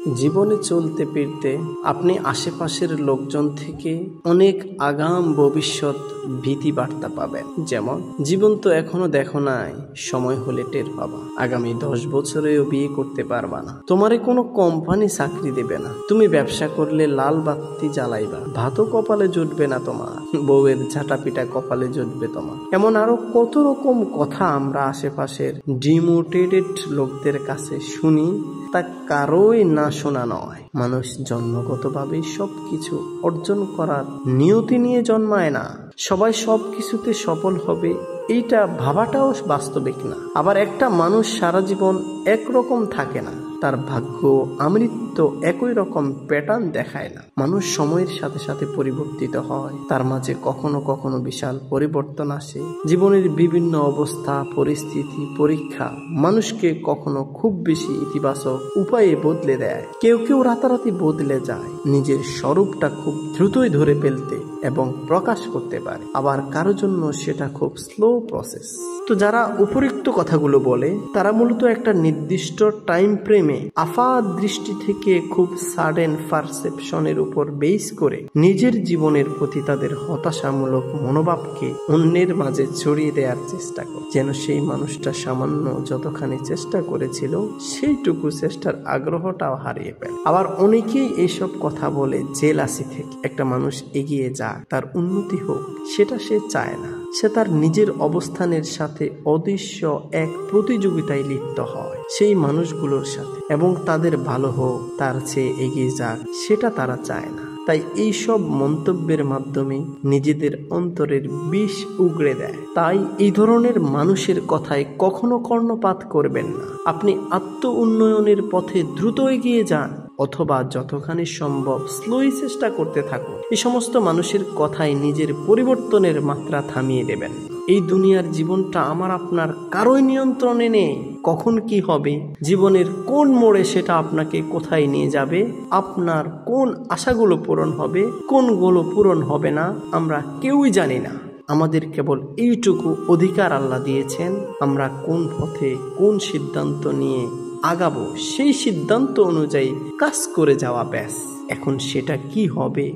জীবনে চলতে ফিরতে আপনি আশেপাশের লোকজন থেকে অনেক আগাম ভবিষ্যৎ ভীতি বার্তা পাবেন। যেমন, জীবন তো এখনো দেখো নাই, সময় হলে টের পাবা। আগামী 10 বছরেও বিয়ে করতে পারবা না, তোমারে কোনো কোম্পানি চাকরি দেবে না, তুমি ব্যবসা করলে লাল বাতি জ্বালাইবা, ভাতও কপালে জুটবে না তোমার, বউয়ের ঝাঁটাপিটা কপালে জুটবে তোমার। এমন আরো কত রকম কথা আমরা আশেপাশের ডিমোটিভেটেড লোকদের কাছে শুনি, তা কারোই না শোনা নয়। মানুষ জন্মগতভাবে সবকিছু অর্জন করার নিয়তি নিয়ে জন্মায় না। সবাই সবকিছুতে সফল হবে এইটা ভাবাটাও বাস্তবিক না। আবার একটা মানুষ সারা জীবন একরকম থাকে না, তার ভাগ্য আমৃত্য একই রকম প্যাটার্ন দেখায় না। মানুষ সময়ের সাথে সাথে পরিবর্তিত হয়, তার মাঝে কখনো কখনো বিশাল পরিবর্তন আসে। জীবনের বিভিন্ন অবস্থা, পরিস্থিতি, পরীক্ষা মানুষকে কখনো খুব বেশি ইতিবাচক উপায়ে বদলে দেয়, কেউ কেউ রাতারাতি বদলে যায়, নিজের স্বরূপটা খুব দ্রুতই ধরে ফেলতে এবং প্রকাশ করতে পারে। আবার কারো জন্য সেটা খুব স্লো প্রসেস। তো যারা উপরিক্ত কথাগুলো বলে তারা মূলত একটা নির্দিষ্ট টাইম ফ্রেমে আফাত দৃষ্টি থেকে খুব সাডেন পারসেপশনের উপর বেস করে নিজের জীবনের প্রতি তাদের হতাশামূলক মনোভাবকে অন্যের মাঝে ছড়িয়ে দেওয়ার চেষ্টা করে, যেন সেই মানুষটা সামান্য যতখানি চেষ্টা করেছিল সেইটুকু চেষ্টার আগ্রহটাও হারিয়ে ফেলে। আবার অনেকেই এইসব কথা বলে জেলাসি থেকে। একটা মানুষ এগিয়ে যাক, তার উন্নতি হোক, সেটা সে চায় না। সে তার নিজের অবস্থানের সাথে অদৃশ্য এক প্রতিযোগিতায় লিপ্ত হয় সেই মানুষগুলোর সাথে, এবং তাদের ভালো হোক, তার চেয়ে এগিয়ে যাক, সেটা তারা চায় না। তাই এই সব মন্তব্যের মাধ্যমে নিজেদের অন্তরের বিষ উগড়ে দেয়। তাই এই ধরনের মানুষের কথায় কখনো কর্ণপাত করবেন না। আপনি আত্ম উন্নয়নের পথে দ্রুত এগিয়ে যান, অথবা যতখানি সম্ভব স্লোই চেষ্টা করতে থাকুন। এই সমস্ত মানুষের কথায় নিজের পরিবর্তনের মাত্রা থামিয়ে দেবেন। এই দুনিয়ার জীবনটা আমার আপনার কারোই নিয়ন্ত্রণে নেই। কখন কি হবে, জীবনের কোন মোড়ে সেটা আপনাকে কোথায় নিয়ে যাবে, আপনার কোন আশাগুলো পূরণ হবে, কোনগুলো পূরণ হবে না, আমরা কেউই জানি না। আমাদের কেবল এইটুকু অধিকার আল্লাহ দিয়েছেন, আমরা কোন পথে কোন সিদ্ধান্ত নিয়ে আগাবো সেই সিদ্ধান্ত অনুযায়ী কাজ করে যাওয়া, ব্যাস। এখন সেটা কি হবে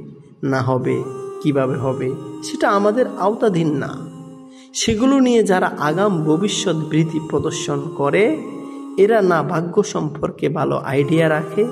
না হবে, কিভাবে হবে, সেটা আমাদের আওতাধীন না। সেগুলো নিয়ে যারা আগাম ভবিষ্যৎ ভীতি প্রদর্শন করে, এরা না ভাগ্য সম্পর্কে ভালো আইডিয়া রাখে,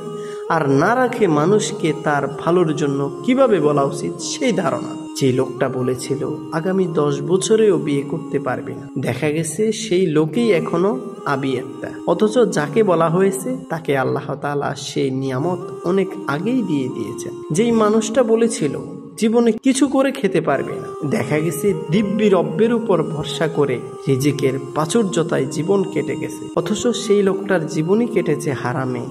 আর না রাখে মানুষকে তার ভালোর জন্য কিভাবে বলা উচিত সেই ধারণা। যে লোকটা বলেছিল আগামী 10 বছরেও বিয়ে করতে পারবে না, দেখা গেছে সেই লোকেই এখনো আবিয়াত্তা। অথচ যাকে বলা হয়েছে তাকে আল্লাহ তাআলা সেই নিয়ামত অনেক আগেই দিয়ে দিয়েছেন। যেই মানুষটা বলেছিল জীবনে কিছু করে খেতে পারবে না, দেখা গেছে দিব্যি রব্বের উপর ভরসা করে রিজিকের প্রাচুর্যতায় জীবন কেটে গেছে। অথচ সেই লোকটার জীবনই কেটেছে হারামে,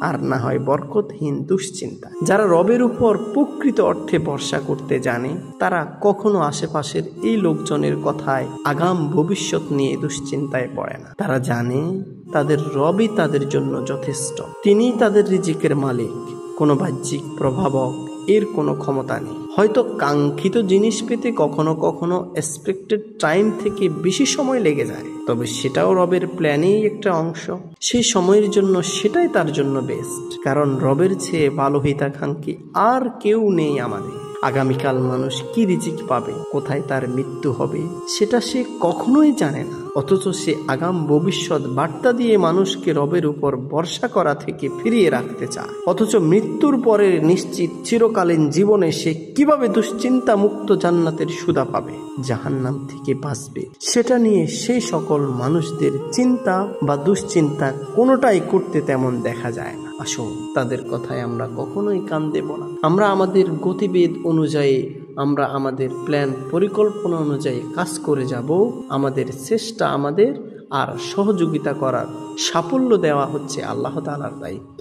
আর না হয় বরকতহীন দুশ্চিন্তা। যারা রবের উপর প্রকৃত অর্থে ভরসা করতে জানে, তারা কখনো আশেপাশের এই লোকজনের কথায় আগাম ভবিষ্যৎ নিয়ে দুশ্চিন্তায় পড়ে না। তারা জানে তাদের রবই তাদের জন্য যথেষ্ট, তিনিই তাদের রিজিকের মালিক। কোনো বাহ্যিক প্রভাবক এর কোনো ক্ষমতা নেই। হয়তো কাঙ্ক্ষিত জিনিস পেতে কখনো কখনো এক্সপেক্টেড টাইম থেকে বেশি সময় লেগে যায়, তবে সেটাও রবের প্ল্যানেই একটা অংশ। সেই সময়ের জন্য সেটাই তার জন্য বেস্ট, কারণ রবের চেয়ে ভালো হিতাকাঙ্ক্ষী আর কেউ নেই আমাদের। আগামীকাল মানুষ কি রিজিক পাবে, কোথায় তার মৃত্যু হবে, সেটা সে কখনোই জানে না। অথচ সে আগাম ভবিষ্যৎ বার্তা দিয়ে মানুষকে রবের উপর ভরসা করা থেকে ফিরিয়ে রাখতে চায়। অথচ মৃত্যুর পরের নিশ্চিত চিরকালীন জীবনে সে কিভাবে দুশ্চিন্তা মুক্ত জান্নাতের সুধা পাবে, জাহান্নাম থেকে বাঁচবে, সেটা নিয়ে সেই সকল মানুষদের চিন্তা বা দুশ্চিন্তা কোনোটাই করতে তেমন দেখা যায় না। আসুন, তাদের কথায় আমরা কখনোই কান দেব না। আমরা আমাদের গতিবেগ অনুযায়ী, আমরা আমাদের প্ল্যান পরিকল্পনা অনুযায়ী কাজ করে যাব। আমাদের চেষ্টা আমাদের, আর সহযোগিতা করার সাফল্য দেওয়া হচ্ছে আল্লাহ তাআলার দায়িত্ব।